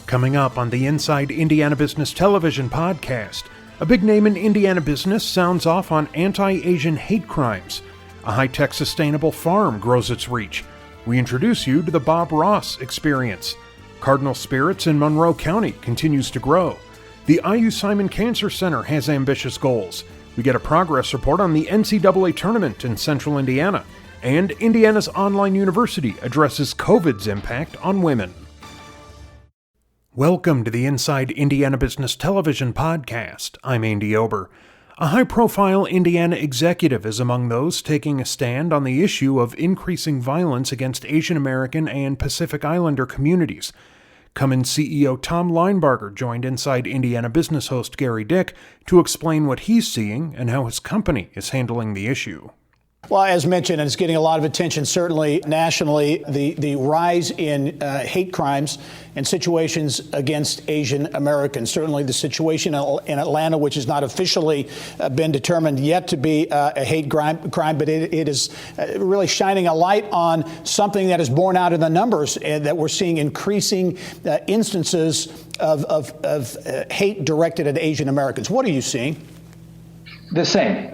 Coming up on the Inside Indiana Business Television podcast, a big name in Indiana business sounds off on anti-Asian hate crimes. A high-tech sustainable farm grows its reach. We introduce you to the Bob Ross experience. Cardinal Spirits in Monroe County continues to grow. The IU Simon Cancer Center has ambitious goals. We get a progress report on the NCAA tournament in central Indiana. And Indiana's online university addresses COVID's impact on women. Welcome to the Inside Indiana Business Television podcast. I'm Andy Ober. A high-profile Indiana executive is among those taking a stand on the issue of increasing violence against Asian American and Pacific Islander communities. Cummins CEO Tom Linebarger joined Inside Indiana business host Gary Dick to explain what he's seeing and how his company is handling the issue. Well, as mentioned, and it's getting a lot of attention, certainly nationally, the rise in hate crimes and situations against Asian Americans. Certainly the situation in Atlanta, which has not officially been determined yet to be a hate crime, but it is really shining a light on something that is borne out in the numbers, and that we're seeing increasing instances of hate directed at Asian Americans. What are you seeing? The same.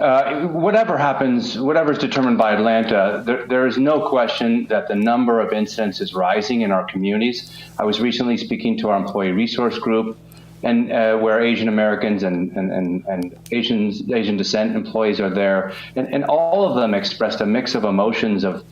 Whatever happens, whatever is determined by Atlanta, there is no question that the number of incidents is rising in our communities. I was recently speaking to our employee resource group, and where Asian Americans and Asian descent employees are there, and all of them expressed a mix of emotions of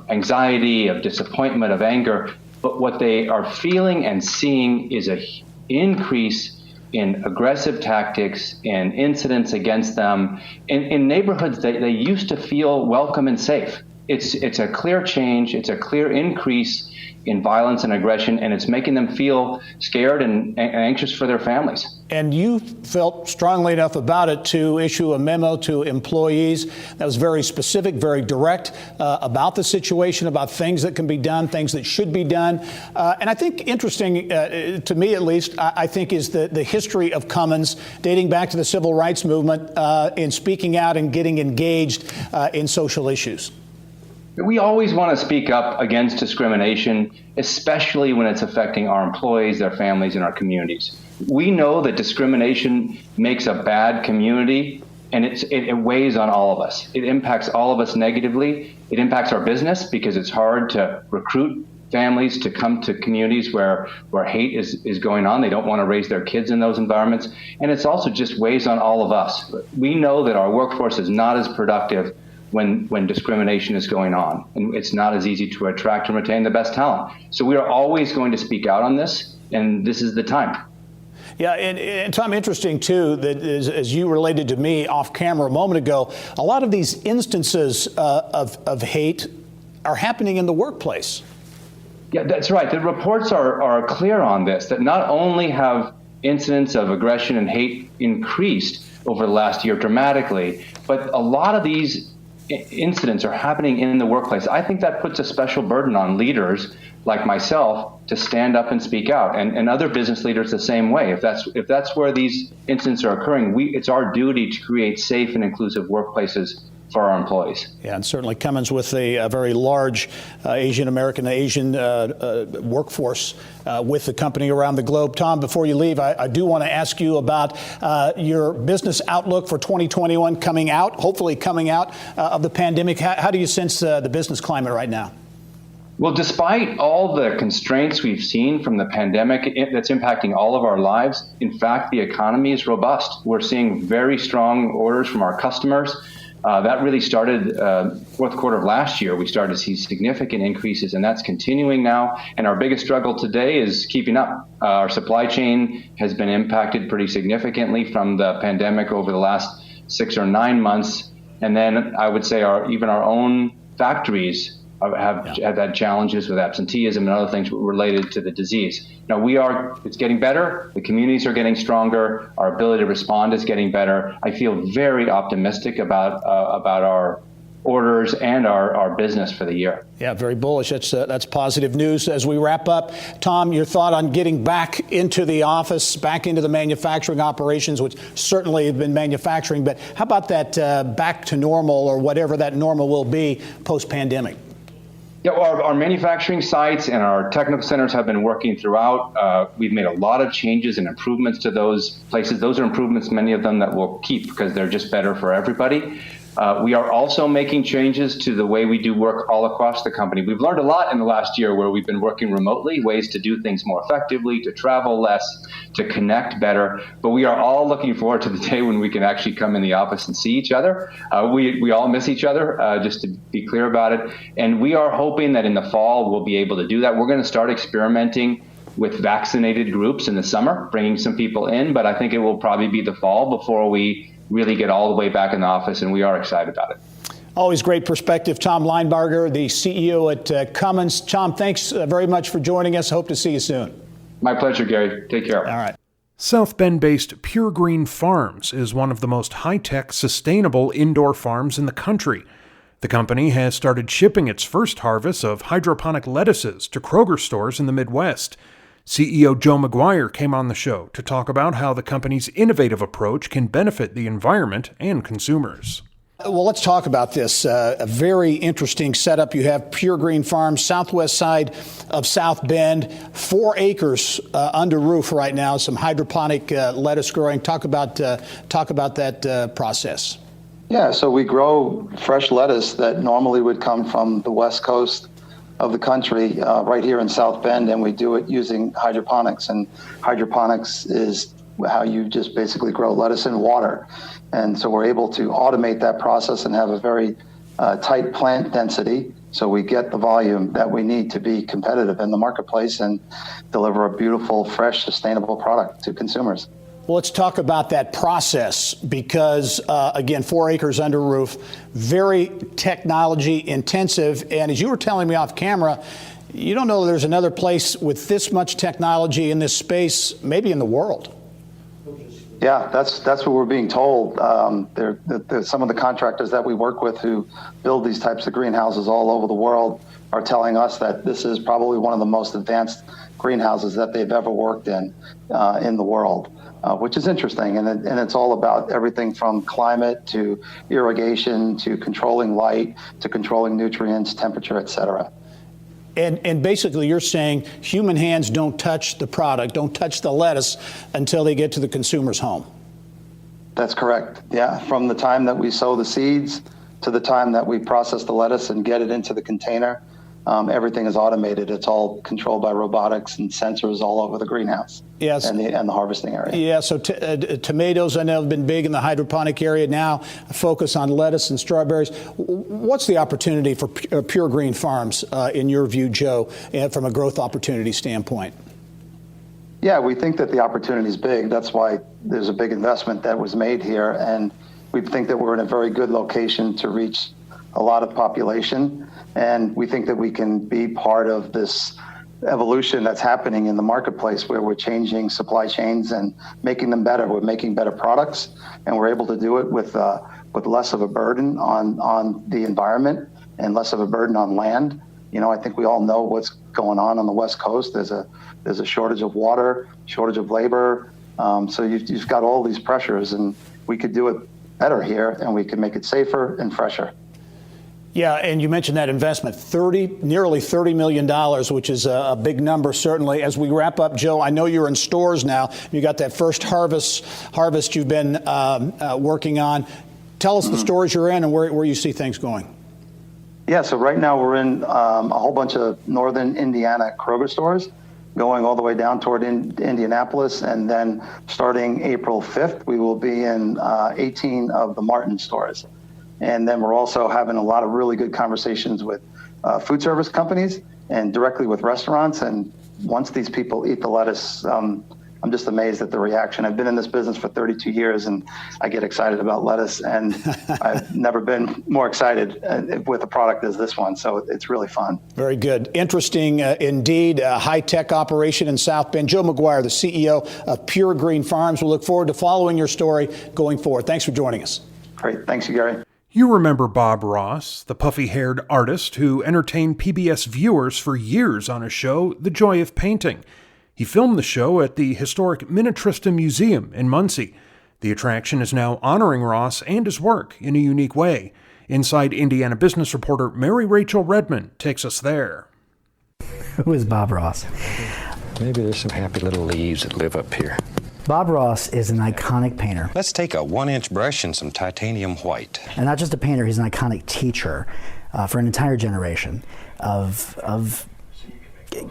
anxiety, of disappointment, of anger. But what they are feeling and seeing is an increase in aggressive tactics and incidents against them in neighborhoods that they used to feel welcome and safe. It's a clear change. It's a clear increase in violence and aggression, and it's making them feel scared and anxious for their families. And you felt strongly enough about it to issue a memo to employees that was very specific, very direct about the situation, about things that can be done, things that should be done. And I think interesting, to me at least, I think is the history of Cummins dating back to the civil rights movement in speaking out and getting engaged in social issues. We always want to speak up against discrimination, especially when it's affecting our employees, their families, and our communities. We know that discrimination makes a bad community, and it weighs on all of us. It impacts all of us negatively. It impacts our business because it's hard to recruit families to come to communities where hate is going on. They don't want to raise their kids in those environments. And it's also just weighs on all of us. We know that our workforce is not as productive when discrimination is going on, and it's not as easy to attract and retain the best talent. So we are always going to speak out on this, and this is the time. Yeah, and Tom, interesting too, that as you related to me off camera a moment ago, a lot of these instances of hate are happening in the workplace. Yeah, that's right. The reports are clear on this, that not only have incidents of aggression and hate increased over the last year dramatically, but a lot of these incidents are happening in the workplace. I think that puts a special burden on leaders like myself to stand up and speak out, and other business leaders the same way. If that's where these incidents are occurring, it's our duty to create safe and inclusive workplaces for our employees. Yeah, and certainly Cummins with a very large Asian workforce with the company around the globe. Tom, before you leave, I do want to ask you about your business outlook for 2021 hopefully coming out of the pandemic. How do you sense the business climate right now? Well, despite all the constraints we've seen from the pandemic that's impacting all of our lives, in fact, the economy is robust. We're seeing very strong orders from our customers. That really started fourth quarter of last year. We started to see significant increases, and that's continuing now. And our biggest struggle today is keeping up. Our supply chain has been impacted pretty significantly from the pandemic over the last 6 or 9 months. And then I would say even our own factories have had challenges with absenteeism and other things related to the disease. Now it's getting better. The communities are getting stronger. Our ability to respond is getting better. I feel very optimistic about our orders and our business for the year. Yeah, very bullish. That's positive news. As we wrap up, Tom, your thought on getting back into the office, back into the manufacturing operations, which certainly have been manufacturing, but how about that back to normal or whatever that normal will be post-pandemic? Yeah, well, our manufacturing sites and our technical centers have been working throughout. We've made a lot of changes and improvements to those places. Those are improvements, many of them that we'll keep because they're just better for everybody. We are also making changes to the way we do work all across the company. We've learned a lot in the last year where we've been working remotely, ways to do things more effectively, to travel less, to connect better. But we are all looking forward to the day when we can actually come in the office and see each other. We all miss each other, just to be clear about it. And we are hoping that in the fall we'll be able to do that. We're going to start experimenting with vaccinated groups in the summer, bringing some people in. But I think it will probably be the fall before we really get all the way back in the office, and we are excited about it. Always great perspective. Tom Linebarger, the CEO at Cummins. Tom, thanks very much for joining us. Hope to see you soon. My pleasure, Gary. Take care. All right. South Bend-based Pure Green Farms is one of the most high-tech, sustainable indoor farms in the country. The company has started shipping its first harvest of hydroponic lettuces to Kroger stores in the Midwest. CEO Joe McGuire came on the show to talk about how the company's innovative approach can benefit the environment and consumers. Well, let's talk about this. A very interesting setup. You have Pure Green Farms, southwest side of South Bend, 4 acres under roof right now, some hydroponic lettuce growing. Talk about that process. Yeah, so we grow fresh lettuce that normally would come from the West Coast of the country right here in South Bend, and we do it using hydroponics. And hydroponics is how you just basically grow lettuce in water. And so we're able to automate that process and have a very tight plant density, so we get the volume that we need to be competitive in the marketplace and deliver a beautiful, fresh, sustainable product to consumers. Well, let's talk about that process because, again, 4 acres under roof, very technology intensive. And as you were telling me off camera, you don't know there's another place with this much technology in this space, maybe in the world. Yeah, that's what we're being told. Some of the contractors that we work with who build these types of greenhouses all over the world are telling us that this is probably one of the most advanced greenhouses that they've ever worked in the world. Which is interesting, and it's all about everything from climate to irrigation to controlling light to controlling nutrients, temperature, et cetera. And basically you're saying human hands don't touch the product, don't touch the lettuce until they get to the consumer's home. That's correct. Yeah, from the time that we sow the seeds to the time that we process the lettuce and get it into the container, everything is automated. It's all controlled by robotics and sensors all over the greenhouse. Yes. And the harvesting area. Yeah, so tomatoes I know have been big in the hydroponic area. Now focus on lettuce and strawberries. What's the opportunity for Pure Green Farms in your view, Joe, from a growth opportunity standpoint? Yeah, we think that the opportunity is big. That's why there's a big investment that was made here. And we think that we're in a very good location to reach a lot of population. And we think that we can be part of this evolution that's happening in the marketplace where we're changing supply chains and making them better. We're making better products, and we're able to do it with less of a burden on the environment and less of a burden on land. You know, I think we all know what's going on the West Coast. There's a shortage of water, shortage of labor. So you've got all these pressures, and we could do it better here, and we can make it safer and fresher. Yeah, and you mentioned that investment, nearly $30 million, which is a big number, certainly. As we wrap up, Joe, I know you're in stores now. You got that first harvest you've been working on. Tell us the stores you're in and where you see things going. Yeah, so right now we're in a whole bunch of northern Indiana Kroger stores, going all the way down toward Indianapolis, and then starting April 5th, we will be in 18 of the Martin stores. And then we're also having a lot of really good conversations with food service companies and directly with restaurants. And once these people eat the lettuce, I'm just amazed at the reaction. I've been in this business for 32 years, and I get excited about lettuce. And I've never been more excited with a product as this one. So it's really fun. Very good. Interesting indeed. A high-tech operation in South Bend. Joe McGuire, the CEO of Pure Green Farms. We'll look forward to following your story going forward. Thanks for joining us. Great. Thanks, Gary. You remember Bob Ross, the puffy-haired artist who entertained PBS viewers for years on a show, The Joy of Painting. He filmed the show at the historic Minnetrista Museum in Muncie. The attraction is now honoring Ross and his work in a unique way. Inside Indiana business reporter Mary Rachel Redmond takes us there. Who is Bob Ross? Maybe there's some happy little leaves that live up here. Bob Ross is an iconic painter. Let's take a 1-inch brush and some titanium white. And not just a painter, he's an iconic teacher for an entire generation of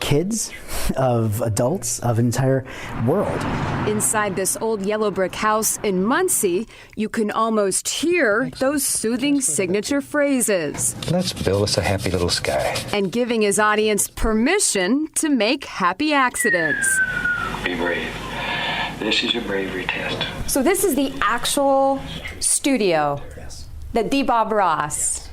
kids, of adults, of an entire world. Inside this old yellow brick house in Muncie, you can almost hear those soothing signature phrases. Let's build us a happy little sky. And giving his audience permission to make happy accidents. Be brave. This is your bravery test. So this is the actual studio that the Bob Ross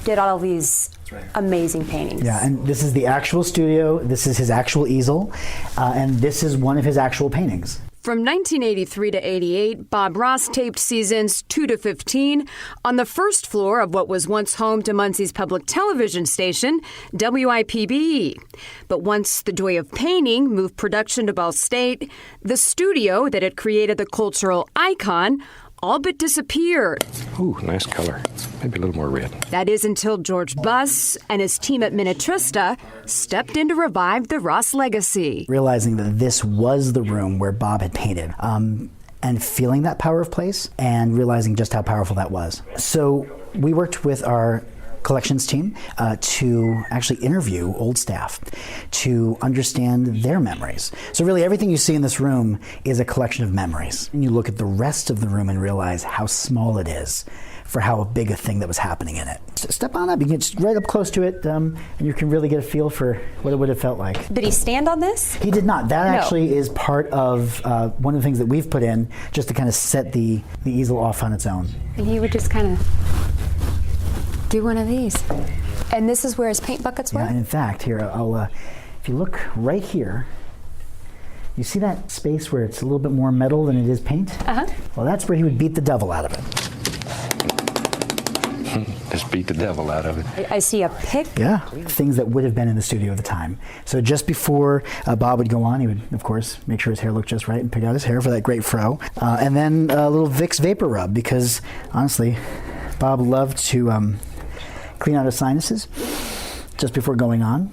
did all of these amazing paintings. Yeah, and this is the actual studio, this is his actual easel, and this is one of his actual paintings. From 1983 to 88, Bob Ross taped seasons 2 to 15 on the first floor of what was once home to Muncie's public television station, WIPB. But once the joy of painting moved production to Ball State, the studio that had created the cultural icon all but disappeared. Ooh, nice color. Maybe a little more red. That is until George Buss and his team at Minnetrista stepped in to revive the Ross legacy. Realizing that this was the room where Bob had painted, and feeling that power of place, and realizing just how powerful that was. So we worked with our collections team to actually interview old staff to understand their memories. So really everything you see in this room is a collection of memories. And you look at the rest of the room and realize how small it is for how big a thing that was happening in it. So step on up, you can get right up close to it, and you can really get a feel for what it would have felt like. Did he stand on this? He did not. That actually is part of one of the things that we've put in just to kind of set the easel off on its own. And he would just kind of do one of these. And this is where his paint buckets were? Yeah, and in fact, here, if you look right here, you see that space where it's a little bit more metal than it is paint? Uh-huh. Well, that's where he would beat the devil out of it. Just beat the devil out of it. I see a pick. Yeah, things that would have been in the studio at the time. So just before Bob would go on, he would, of course, make sure his hair looked just right and pick out his hair for that great fro. And then a little Vicks Vapor Rub, because honestly, Bob loved to clean out his sinuses just before going on.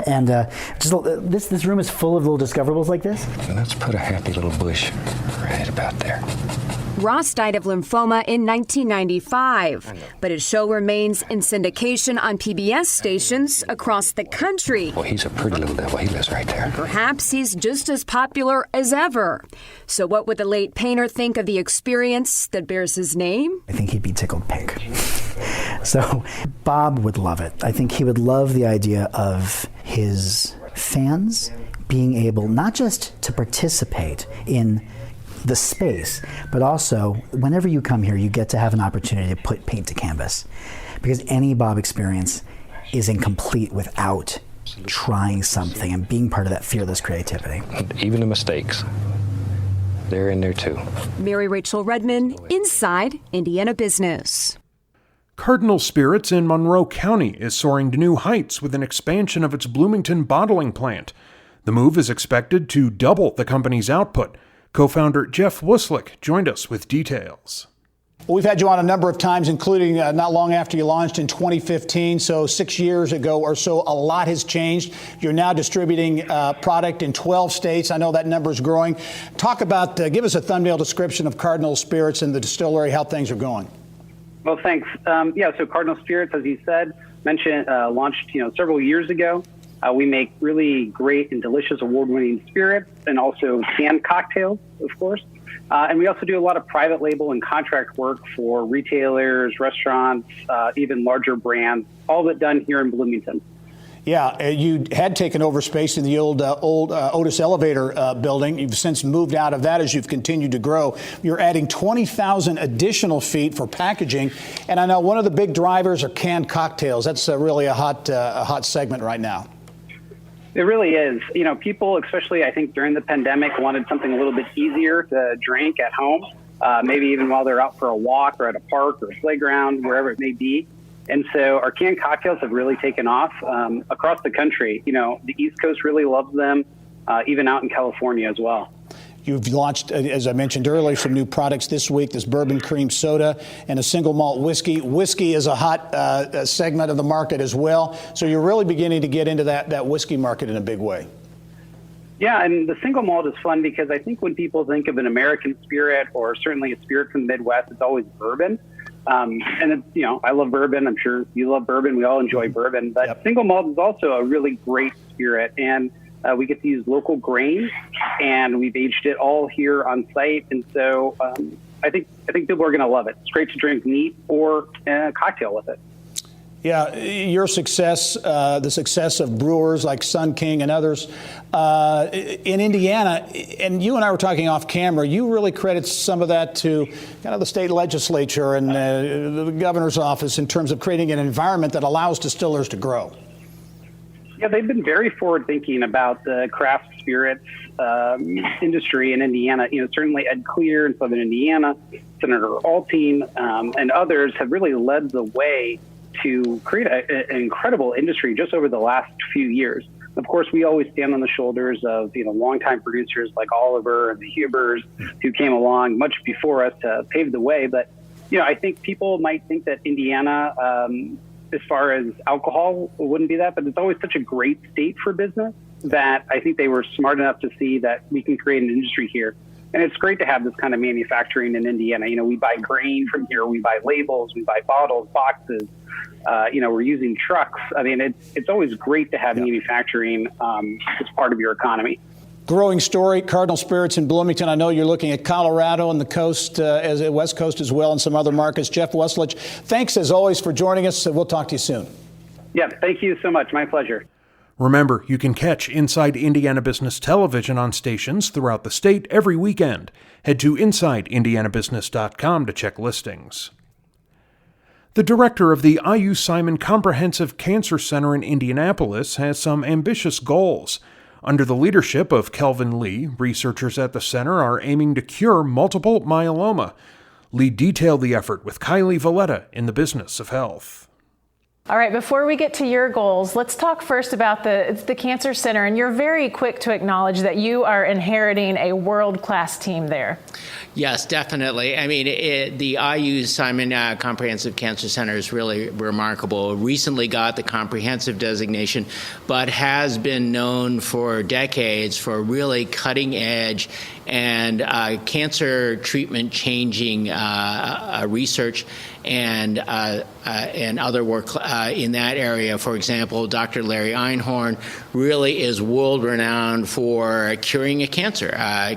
And this room is full of little discoverables like this. So let's put a happy little bush right about there. Ross died of lymphoma in 1995, but his show remains in syndication on PBS stations across the country. Well, he's a pretty little devil. He lives right there. Perhaps he's just as popular as ever. So what would the late painter think of the experience that bears his name? I think he'd be tickled pink. So Bob would love it. I think he would love the idea of his fans being able not just to participate in the space, but also whenever you come here, you get to have an opportunity to put paint to canvas. Because any Bob experience is incomplete without trying something and being part of that fearless creativity. Even the mistakes, they're in there too. Mary Rachel Redmond, Inside Indiana Business. Cardinal Spirits in Monroe County is soaring to new heights with an expansion of its Bloomington bottling plant. The move is expected to double the company's output. Co-founder Jeff Wuslick joined us with details. Well, we've had you on a number of times, including not long after you launched in 2015. So 6 years ago or so, a lot has changed. You're now distributing product in 12 states. I know that number is growing. Talk about, give us a thumbnail description of Cardinal Spirits and the distillery, how things are going. Well, thanks. So Cardinal Spirits, as you said, launched several years ago. We make really great and delicious award-winning spirits and also canned cocktails, of course. And we also do a lot of private label and contract work for retailers, restaurants, even larger brands, all of it done here in Bloomington. Yeah, you had taken over space in the old Otis Elevator building. You've since moved out of that as you've continued to grow. You're adding 20,000 additional feet for packaging. And I know one of the big drivers are canned cocktails. That's really a hot segment right now. It really is. People, especially I think during the pandemic, wanted something a little bit easier to drink at home, maybe even while they're out for a walk or at a park or a playground, wherever it may be. And so our canned cocktails have really taken off across the country. The East Coast really loves them, even out in California as well. You've launched, as I mentioned earlier, some new products this week, this bourbon cream soda and a single malt whiskey. Whiskey is a hot segment of the market as well. So you're really beginning to get into that whiskey market in a big way. Yeah, and the single malt is fun because I think when people think of an American spirit or certainly a spirit from the Midwest, it's always bourbon. And it's, I love bourbon. I'm sure you love bourbon. We all enjoy bourbon. But single malt is also a really great spirit. And we get to use local grain, and we've aged it all here on site. And so I think people are going to love it. It's great to drink neat or a cocktail with it. Yeah, your success, the success of brewers like Sun King and others in Indiana, and you and I were talking off camera, you really credit some of that to kind of the state legislature and the governor's office in terms of creating an environment that allows distillers to grow. Yeah, they've been very forward-thinking about the craft spirits industry in Indiana. Certainly Ed Clear in Southern Indiana, Senator Altein, and others have really led the way to create an incredible industry just over the last few years. Of course, we always stand on the shoulders of longtime producers like Oliver and the Hubers, who came along much before us to pave the way. But I think people might think that Indiana, as far as alcohol, wouldn't be that, but it's always such a great state for business that I think they were smart enough to see that we can create an industry here. And it's great to have this kind of manufacturing in Indiana. We buy grain from here, we buy labels, we buy bottles, boxes. We're using trucks. I mean, it's always great to have manufacturing as part of your economy. Growing story, Cardinal Spirits in Bloomington. I know you're looking at Colorado and the coast, as West Coast as well, and some other markets. Jeff Westlich, thanks as always for joining us. We'll talk to you soon. Yeah, thank you so much. My pleasure. Remember, you can catch Inside Indiana Business Television on stations throughout the state every weekend. Head to InsideIndianaBusiness.com to check listings. The director of the IU Simon Comprehensive Cancer Center in Indianapolis has some ambitious goals. Under the leadership of Kelvin Lee, researchers at the center are aiming to cure multiple myeloma. Lee detailed the effort with Kylie Valletta in the Business of Health. All right, before we get to your goals, let's talk first about the Cancer Center. And you're very quick to acknowledge that you are inheriting a world-class team there. Yes, definitely. I mean, the IU Simon Comprehensive Cancer Center is really remarkable. Recently got the comprehensive designation, but has been known for decades for really cutting edge and cancer treatment changing research and other work in that area. For example, Dr. Larry Einhorn really is world renowned for curing a cancer,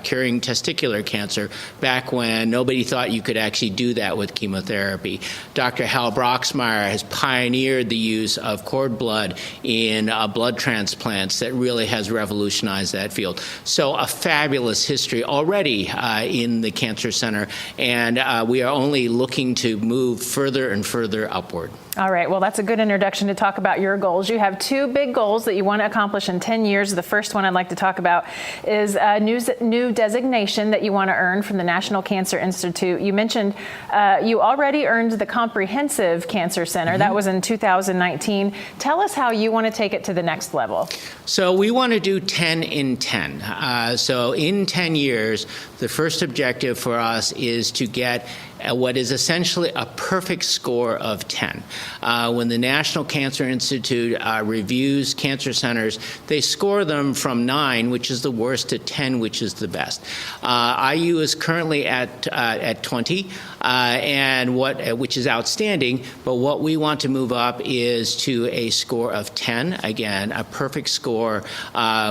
curing testicular cancer, back when nobody thought you could actually do that with chemotherapy. Dr. Hal Broxmeyer has pioneered the use of cord blood in blood transplants that really has revolutionized that field. So a fabulous history already in the Cancer Center, and we are only looking to move further and further upward. All right, well, that's a good introduction to talk about your goals. You have two big goals that you want to accomplish in 10 years. The first one I'd like to talk about is a new designation that you want to earn from the National Cancer Institute. You mentioned you already earned the Comprehensive Cancer Center. Mm-hmm. That was in 2019. Tell us how you want to take it to the next level. So we want to do 10 in 10. So in 10 years, the first objective for us is to get what is essentially a perfect score of 10. When the National Cancer Institute reviews cancer centers, they score them from 9, which is the worst, to 10, which is the best. IU is currently at 20, which is outstanding. But what we want to move up is to a score of 10. Again, a perfect score,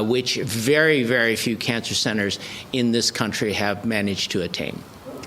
which very, very few cancer centers in this country have managed to attain.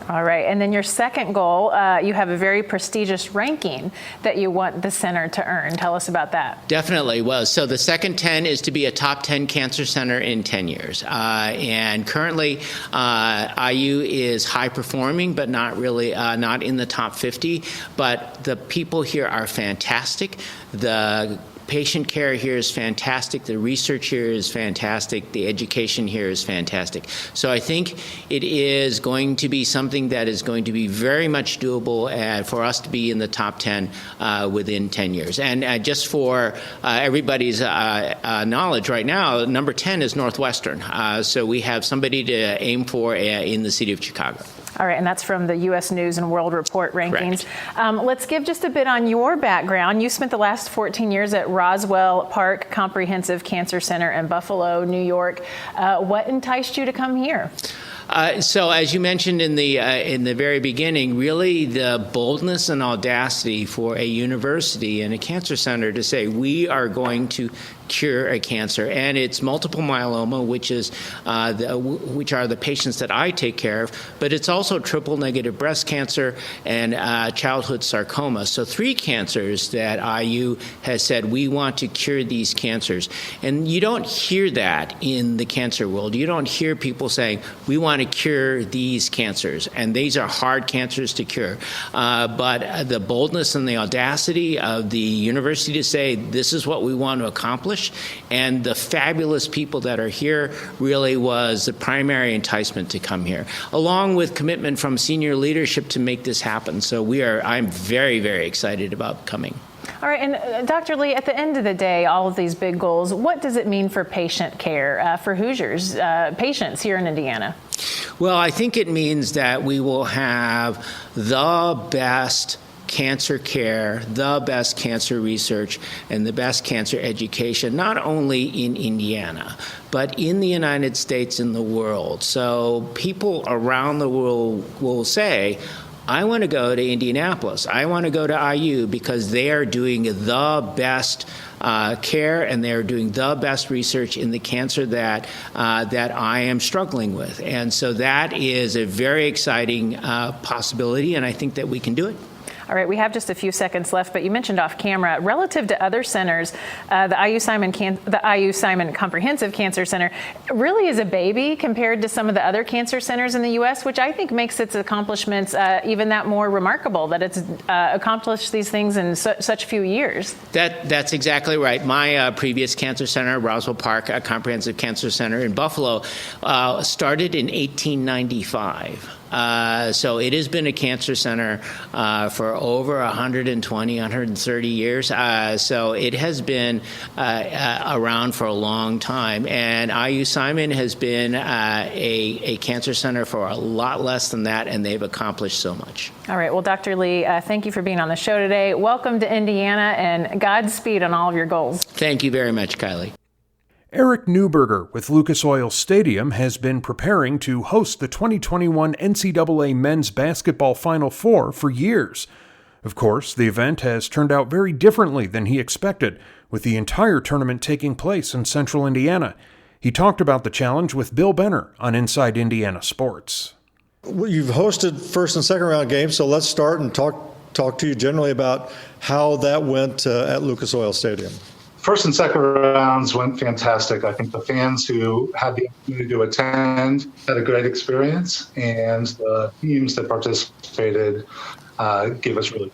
All right, and then your second goal, you have a very prestigious ranking that you want the center to earn. Tell us about that. Definitely. Well, so the second 10 is to be a top 10 cancer center in 10 years. And currently, IU is high performing, but not really, not in the top 50. But the people here are fantastic. The Patient care here is fantastic. The research here is fantastic. The education here is fantastic. So I think it is going to be something that is going to be very much doable for us to be in the top 10 within 10 years. And just for everybody's knowledge right now, number 10 is Northwestern. So we have somebody to aim for in the city of Chicago. All right, and that's from the U.S. News and World Report rankings. Let's give just a bit on your background. You spent the last 14 years at Roswell Park Comprehensive Cancer Center in Buffalo, New York. What enticed you to come here? So, as you mentioned in the very beginning, really the boldness and audacity for a university and a cancer center to say we are going to cure a cancer, and it's multiple myeloma, which are the patients that I take care of, but it's also triple negative breast cancer and childhood sarcoma. So 3 cancers that IU has said we want to cure these cancers, and you don't hear that in the cancer world. You don't hear people saying we want to cure these cancers, and these are hard cancers to cure. But the boldness and the audacity of the university to say this is what we want to accomplish, and the fabulous people that are here really was the primary enticement to come here, along with commitment from senior leadership to make this happen. So I'm very, very excited about coming. All right, and Dr. Lee, at the end of the day, all of these big goals, what does it mean for patient care, for Hoosiers, patients here in Indiana? Well, I think it means that we will have the best cancer care, the best cancer research, and the best cancer education, not only in Indiana, but in the United States and the world. So people around the world will say, I want to go to Indianapolis. I want to go to IU because they are doing the best care, and they're doing the best research in the cancer that I am struggling with. And so that is a very exciting possibility, and I think that we can do it. All right, we have just a few seconds left, but you mentioned off camera, relative to other centers, the IU Simon Comprehensive Cancer Center really is a baby compared to some of the other cancer centers in the U.S., which I think makes its accomplishments even that more remarkable, that it's accomplished these things in such few years. That's exactly right. My previous cancer center, Roswell Park Comprehensive Cancer Center in Buffalo, started in 1895. So it has been a cancer center for over 120, 130 years. So it has been around for a long time. And IU Simon has been a cancer center for a lot less than that, and they've accomplished so much. All right. Well, Dr. Lee, thank you for being on the show today. Welcome to Indiana, and Godspeed on all of your goals. Thank you very much, Kylie. Eric Neuberger with Lucas Oil Stadium has been preparing to host the 2021 NCAA Men's Basketball Final Four for years. Of course, the event has turned out very differently than he expected, with the entire tournament taking place in central Indiana. He talked about the challenge with Bill Benner on Inside Indiana Sports. Well, you've hosted first and second round games, so let's start and talk to you generally about how that went at Lucas Oil Stadium. First and second rounds went fantastic. I think the fans who had the opportunity to attend had a great experience, and the teams that participated gave us really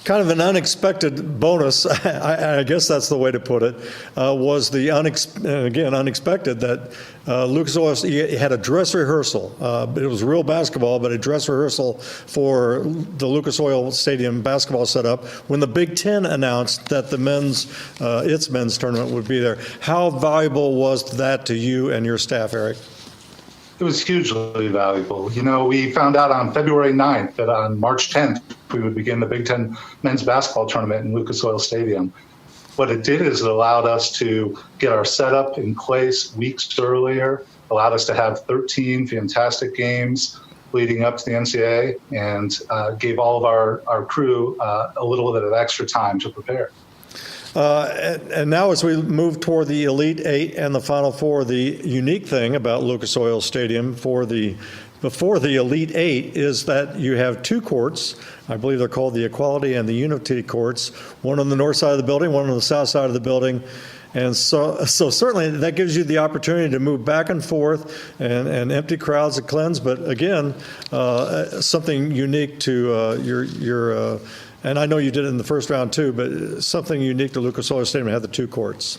kind of an unexpected bonus, I guess that's the way to put it, was the unexpected that Lucas Oil had a dress rehearsal. It was real basketball, but a dress rehearsal for the Lucas Oil Stadium basketball setup when the Big Ten announced that the its men's tournament would be there. How valuable was that to you and your staff, Eric? It was hugely valuable. You know, we found out on February 9th that on March 10th, we would begin the Big Ten men's basketball tournament in Lucas Oil Stadium. What it did is it allowed us to get our setup in place weeks earlier, allowed us to have 13 fantastic games leading up to the NCAA, and gave all of our crew a little bit of extra time to prepare. And now as we move toward the Elite Eight and the Final Four, the unique thing about Lucas Oil Stadium before the Elite Eight is that you have 2 courts. I believe they're called the Equality and the Unity courts, one on the north side of the building, one on the south side of the building. And so certainly that gives you the opportunity to move back and forth and empty crowds and cleanse. But again, something unique to And I know you did it in the first round too, but something unique to Lucas Oil Stadium had the 2 courts.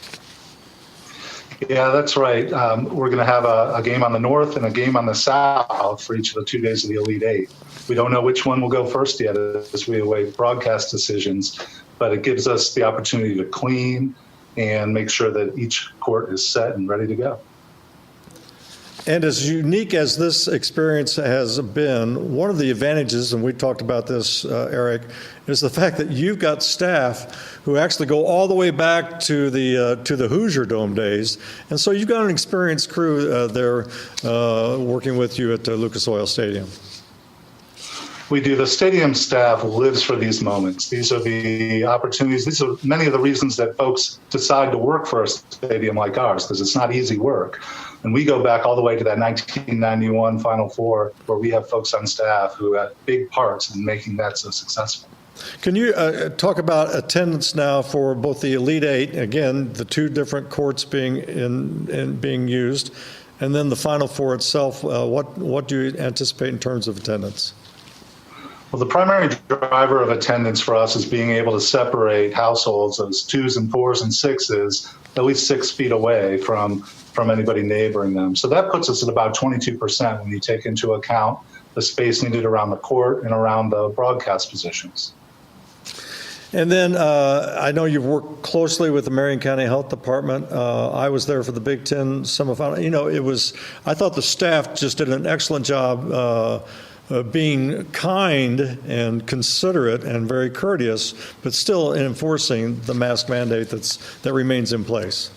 Yeah, that's right. We're going to have a game on the north and a game on the south for each of the 2 days of the Elite Eight. We don't know which one will go first yet as we await broadcast decisions, but it gives us the opportunity to clean and make sure that each court is set and ready to go. And as unique as this experience has been, one of the advantages, and we talked about this, Eric, is the fact that you've got staff who actually go all the way back to the Hoosier Dome days, and so you've got an experienced crew there working with you at Lucas Oil Stadium. We do. The stadium staff lives for these moments. These are the opportunities. These are many of the reasons that folks decide to work for a stadium like ours, because it's not easy work. And we go back all the way to that 1991 Final Four, where we have folks on staff who had big parts in making that so successful. Can you talk about attendance now for both the Elite Eight, again, the 2 different courts being used, and then the Final Four itself? What do you anticipate in terms of attendance? Well, the primary driver of attendance for us is being able to separate households, those 2s and 4s and 6s, at least 6 feet away from anybody neighboring them. So that puts us at about 22% when you take into account the space needed around the court and around the broadcast positions. And then I know you've worked closely with the Marion County Health Department. I was there for the Big Ten semifinal. You know, I thought the staff just did an excellent job being kind and considerate and very courteous, but still enforcing the mask mandate that remains in place.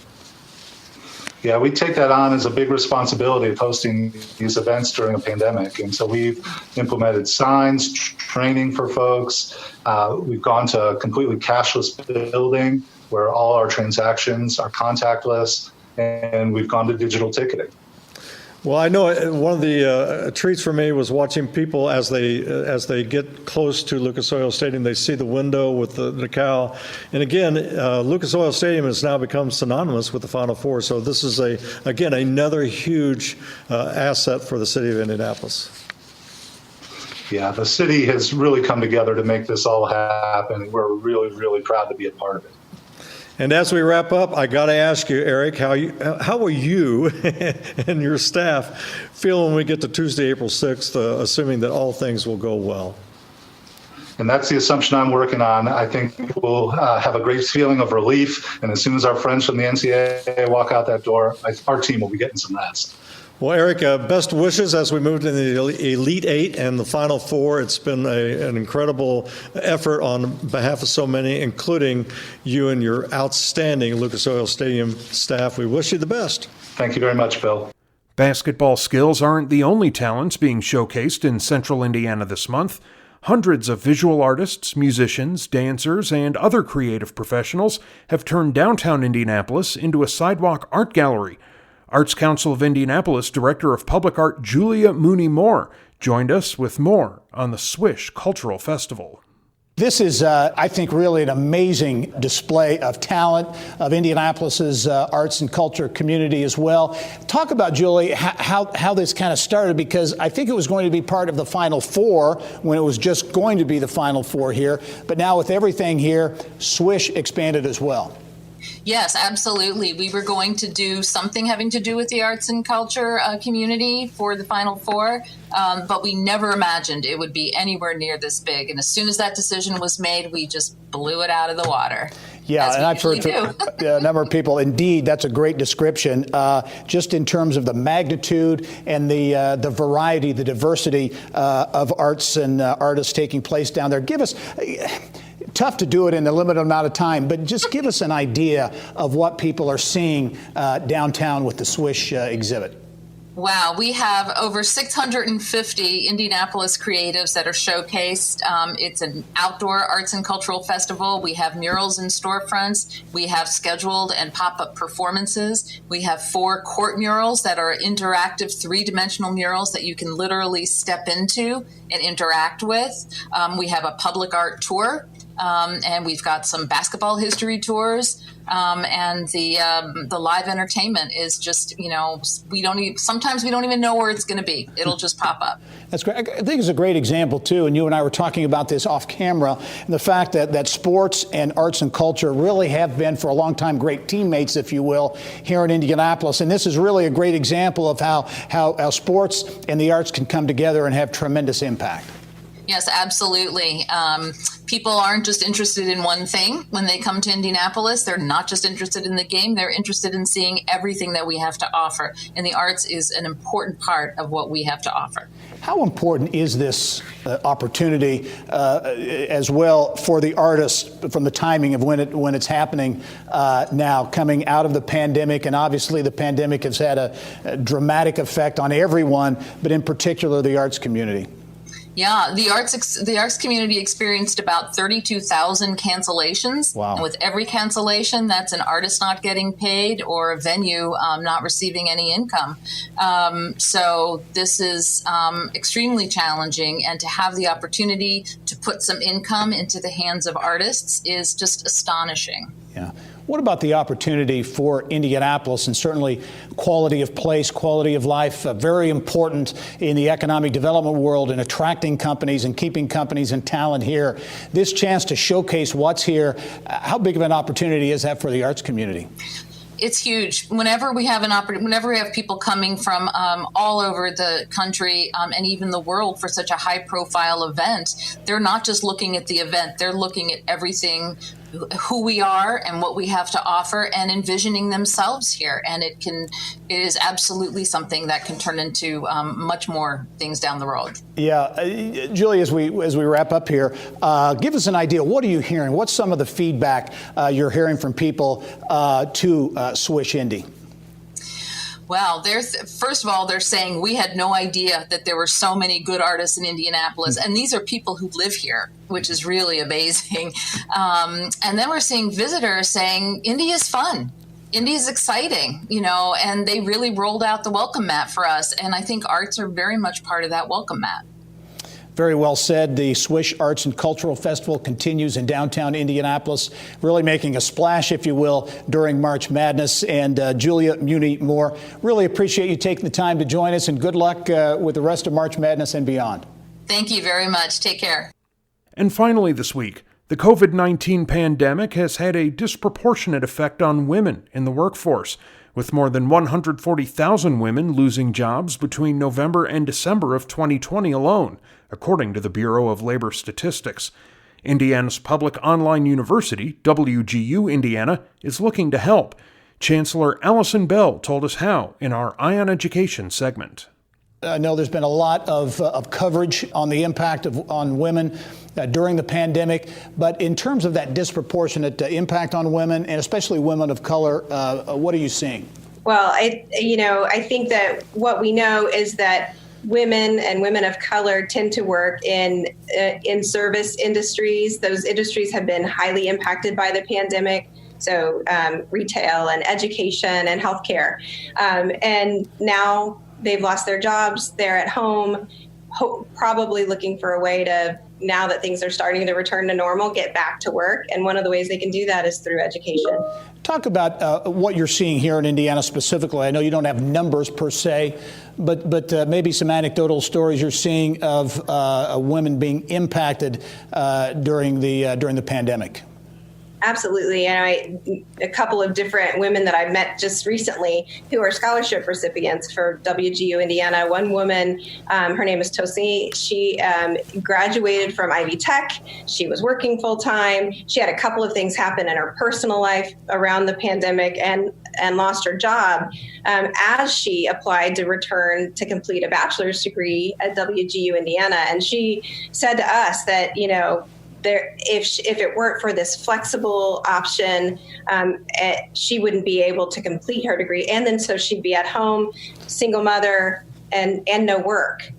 Yeah, we take that on as a big responsibility of hosting these events during a pandemic. And so we've implemented signs, training for folks. We've gone to a completely cashless building where all our transactions are contactless, and we've gone to digital ticketing. Well, I know one of the treats for me was watching people as they get close to Lucas Oil Stadium. They see the window with the decal, and again, Lucas Oil Stadium has now become synonymous with the Final Four. So this is again another huge asset for the city of Indianapolis. Yeah, the city has really come together to make this all happen. We're really, really proud to be a part of it. And as we wrap up, I got to ask you, Eric, how will you and your staff feel when we get to Tuesday, April 6th, assuming that all things will go well? And that's the assumption I'm working on. I think we'll have a great feeling of relief. And as soon as our friends from the NCAA walk out that door, our team will be getting some rest. Well, Eric, best wishes as we move to the Elite Eight and the Final Four. It's been an incredible effort on behalf of so many, including you and your outstanding Lucas Oil Stadium staff. We wish you the best. Thank you very much, Bill. Basketball skills aren't the only talents being showcased in Central Indiana this month. Hundreds of visual artists, musicians, dancers, and other creative professionals have turned downtown Indianapolis into a sidewalk art gallery. Arts Council of Indianapolis Director of Public Art Julia Mooney-Moore joined us with more on the Swish Cultural Festival. This is, I think, really an amazing display of talent of Indianapolis's arts and culture community as well. Talk about, Julie, how this kind of started, because I think it was going to be part of the Final Four when it was just going to be the Final Four here. But now with everything here, Swish expanded as well. Yes, absolutely. We were going to do something having to do with the arts and culture community for the Final Four, but we never imagined it would be anywhere near this big. And as soon as that decision was made, we just blew it out of the water. Yeah, and I've heard from a number of people. Indeed, that's a great description, just in terms of the magnitude and the variety, the diversity of arts and artists taking place down there. Give us... Tough to do it in a limited amount of time, but just give us an idea of what people are seeing downtown with the Swish exhibit. Wow, we have over 650 Indianapolis creatives that are showcased. It's an outdoor arts and cultural festival. We have murals in storefronts. We have scheduled and pop-up performances. We have 4 court murals that are interactive 3-dimensional murals that you can literally step into and interact with. We have a public art tour. And we've got some basketball history tours. And the live entertainment is just, sometimes we don't even know where it's going to be. It'll just pop up. That's great. I think it's a great example, too, and you and I were talking about this off camera, and the fact that sports and arts and culture really have been, for a long time, great teammates, if you will, here in Indianapolis. And this is really a great example of how sports and the arts can come together and have tremendous impact. Yes, absolutely. People aren't just interested in one thing when they come to Indianapolis. They're not just interested in the game. They're interested in seeing everything that we have to offer. And the arts is an important part of what we have to offer. How important is this opportunity as well for the artists from the timing of when it's happening now, coming out of the pandemic? And obviously the pandemic has had a dramatic effect on everyone, but in particular the arts community. Yeah, the arts community experienced about 32,000 cancellations. Wow. And with every cancellation, that's an artist not getting paid or a venue not receiving any income. So this is extremely challenging. And to have the opportunity to put some income into the hands of artists is just astonishing. Yeah. What about the opportunity for Indianapolis, and certainly quality of place, quality of life, very important in the economic development world and attracting companies and keeping companies and talent here. This chance to showcase what's here, how big of an opportunity is that for the arts community? It's huge. Whenever we have whenever we have people coming from all over the country and even the world for such a high-profile event, they're not just looking at the event; they're looking at everything, who we are and what we have to offer, and envisioning themselves here. And it is absolutely something that can turn into much more things down the road. Yeah, Julie, as we wrap up here, give us an idea. What are you hearing? What's some of the feedback you're hearing from people to Swish Indy? Well, first of all, they're saying we had no idea that there were so many good artists in Indianapolis. And these are people who live here, which is really amazing. And then we're seeing visitors saying Indy is fun. Indy is exciting, and they really rolled out the welcome mat for us. And I think arts are very much part of that welcome mat. Very well said. The Swish Arts and Cultural Festival continues in downtown Indianapolis, really making a splash, if you will, during March Madness. And Julia Muni-Moore, really appreciate you taking the time to join us, and good luck with the rest of March Madness and beyond. Thank you very much. Take care. And finally this week, the COVID-19 pandemic has had a disproportionate effect on women in the workforce, with more than 140,000 women losing jobs between November and December of 2020 alone, according to the Bureau of Labor Statistics. Indiana's public online university, WGU Indiana, is looking to help. Chancellor Allison Bell told us how in our Eye on Education segment. I know there's been a lot of coverage on the impact on women during the pandemic, but in terms of that disproportionate impact on women, and especially women of color, what are you seeing? Well, I think that what we know is that women and women of color tend to work in service industries. Those industries have been highly impacted by the pandemic. So retail and education and healthcare. And now they've lost their jobs. They're at home, probably looking for a way to, now that things are starting to return to normal, get back to work. And one of the ways they can do that is through education. Talk about what you're seeing here in Indiana specifically. I know you don't have numbers per se, but maybe some anecdotal stories you're seeing of women being impacted during the pandemic. Absolutely. And a couple of different women that I met just recently who are scholarship recipients for WGU Indiana. One woman, her name is Tosi. She graduated from Ivy Tech. She was working full time. She had a couple of things happen in her personal life around the pandemic and lost her job as she applied to return to complete a bachelor's degree at WGU Indiana. And she said to us that, if it weren't for this flexible option, she wouldn't be able to complete her degree. And then so she'd be at home, single mother, and no work.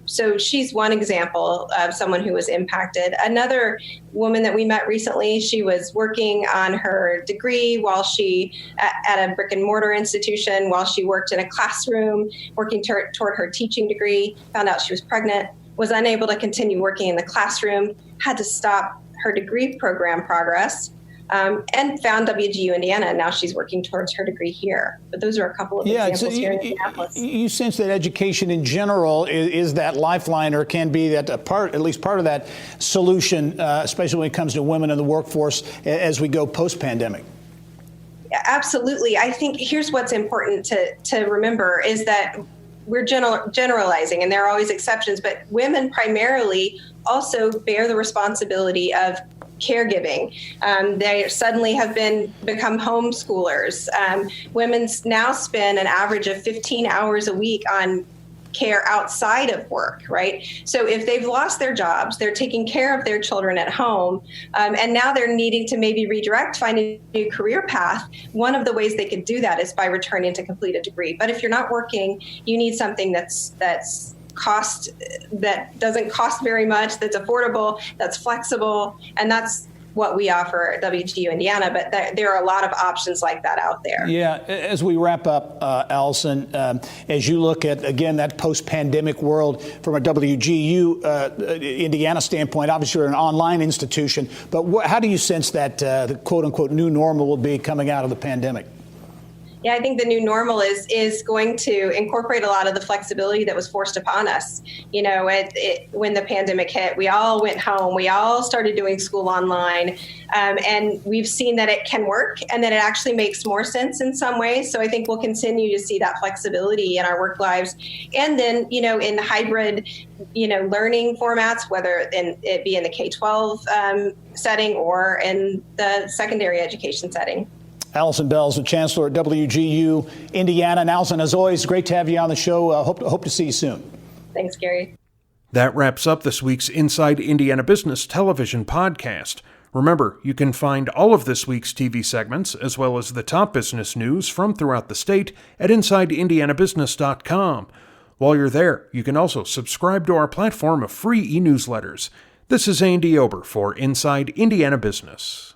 So she's one example of someone who was impacted. Another woman that we met recently, she was working on her degree while she, at a brick and mortar institution, while she worked in a classroom, working toward her teaching degree, found out she was pregnant, was unable to continue working in the classroom, had to stop her degree program progress. And found WGU Indiana, and now she's working towards her degree here. But those are a couple of examples here in Indianapolis. You sense that education in general is that lifeline, or can be that at least part of that solution, especially when it comes to women in the workforce as we go post-pandemic. Absolutely. I think here's what's important to remember is that we're generalizing, and there are always exceptions, but women primarily also bear the responsibility of caregiving. They suddenly have become homeschoolers. Women now spend an average of 15 hours a week on care outside of work, right? So if they've lost their jobs, they're taking care of their children at home, and now they're needing to maybe redirect, find a new career path. One of the ways they could do that is by returning to complete a degree. But if you're not working, you need something that doesn't cost very much, that's affordable, that's flexible, and that's what we offer at WGU Indiana, but there are a lot of options like that out there. Yeah, as we wrap up, Allison, as you look at, again, that post-pandemic world from a WGU Indiana standpoint, obviously you're an online institution, but how do you sense that the quote-unquote new normal will be coming out of the pandemic? Yeah, I think the new normal is going to incorporate a lot of the flexibility that was forced upon us. You know, when the pandemic hit, we all went home. We all started doing school online. And we've seen that it can work and that it actually makes more sense in some ways. So I think we'll continue to see that flexibility in our work lives. And then, you know, in hybrid, learning formats, whether it be in the K-12 setting or in the secondary education setting. Allison Bell's the chancellor at WGU Indiana. And Allison, as always, great to have you on the show. Hope to see you soon. Thanks, Gary. That wraps up this week's Inside Indiana Business television podcast. Remember, you can find all of this week's TV segments, as well as the top business news from throughout the state, at InsideIndianaBusiness.com. While you're there, you can also subscribe to our platform of free e-newsletters. This is Andy Ober for Inside Indiana Business.